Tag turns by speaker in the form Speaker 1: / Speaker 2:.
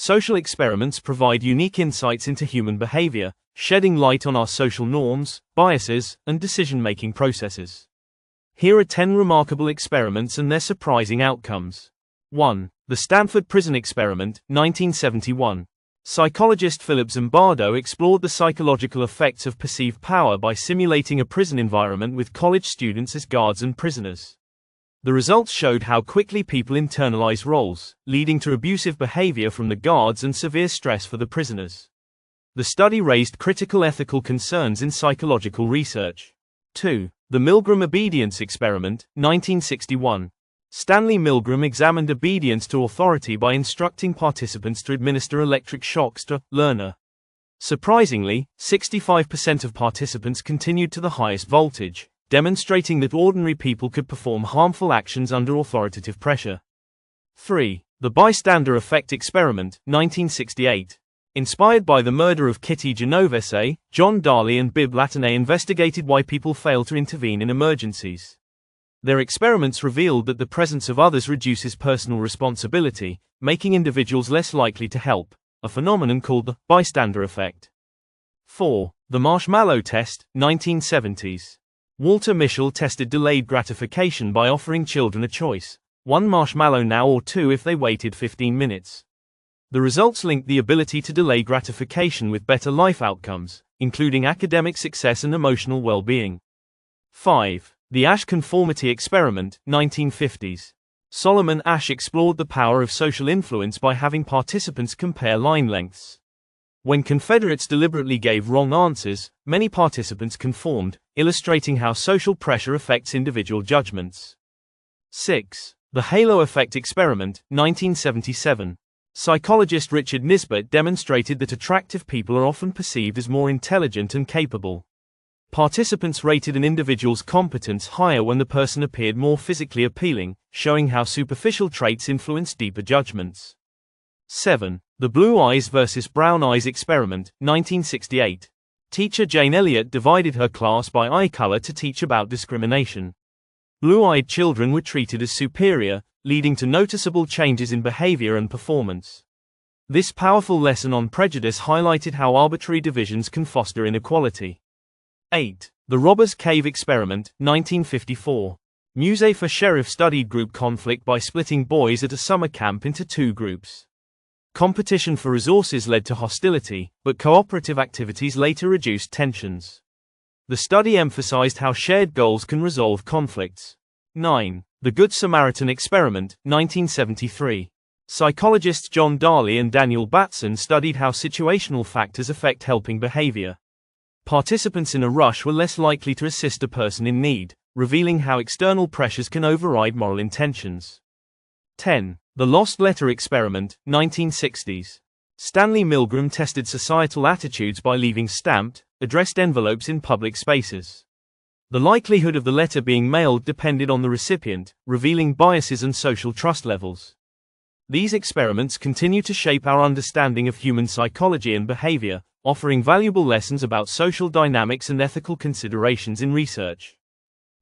Speaker 1: Social experiments provide unique insights into human behavior, shedding light on our social norms, biases, and decision-making processes. Here are 10 remarkable experiments and their surprising outcomes. 1. The Stanford Prison Experiment, 1971. Psychologist Philip Zimbardo explored the psychological effects of perceived power by simulating a prison environment with college students as guards and prisoners. The results showed how quickly people internalize roles, leading to abusive behavior from the guards and severe stress for the prisoners. The study raised critical ethical concerns in psychological research. 2. The Milgram Obedience Experiment, 1961. Stanley Milgram examined obedience to authority by instructing participants to administer electric shocks to a learner. Surprisingly, 65% of participants continued to the highest voltage, demonstrating that ordinary people could perform harmful actions under authoritative pressure. 3. The Bystander Effect Experiment, 1968. Inspired by the murder of Kitty Genovese, John Darley and Bibb Latané investigated why people fail to intervene in emergencies. Their experiments revealed that the presence of others reduces personal responsibility, making individuals less likely to help, a phenomenon called the bystander effect. 4. The Marshmallow Test, 1970s. Walter Mischel tested delayed gratification by offering children a choice: 1 marshmallow now or 2 if they waited 15 minutes. The results linked the ability to delay gratification with better life outcomes, including academic success and emotional well-being. 5. The Asch Conformity Experiment, 1950s. Solomon Asch explored the power of social influence by having participants compare line lengths. When Confederates deliberately gave wrong answers, many participants conformed, illustrating how social pressure affects individual judgments. 6. The Halo Effect Experiment, 1977. Psychologist Richard Nisbett demonstrated that attractive people are often perceived as more intelligent and capable. Participants rated an individual's competence higher when the person appeared more physically appealing, showing how superficial traits influence deeper judgments. 7. The Blue Eyes versus Brown Eyes Experiment, 1968. Teacher Jane Elliott divided her class by eye color to teach about discrimination. Blue-eyed children were treated as superior, leading to noticeable changes in behavior and performance. This powerful lesson on prejudice highlighted how arbitrary divisions can foster inequality. 8. The Robbers Cave Experiment, 1954. Musée for Sheriff studied group conflict by splitting boys at a summer camp into 2 groups. Competition for resources led to hostility, but cooperative activities later reduced tensions. The study emphasized how shared goals can resolve conflicts. 9. The Good Samaritan Experiment, 1973. Psychologists John Darley and Daniel Batson studied how situational factors affect helping behavior. Participants in a rush were less likely to assist a person in need, revealing how external pressures can override moral intentions. 10. The Lost Letter Experiment, 1960s. Stanley Milgram tested societal attitudes by leaving stamped, addressed envelopes in public spaces. The likelihood of the letter being mailed depended on the recipient, revealing biases and social trust levels. These experiments continue to shape our understanding of human psychology and behavior, offering valuable lessons about social dynamics and ethical considerations in research.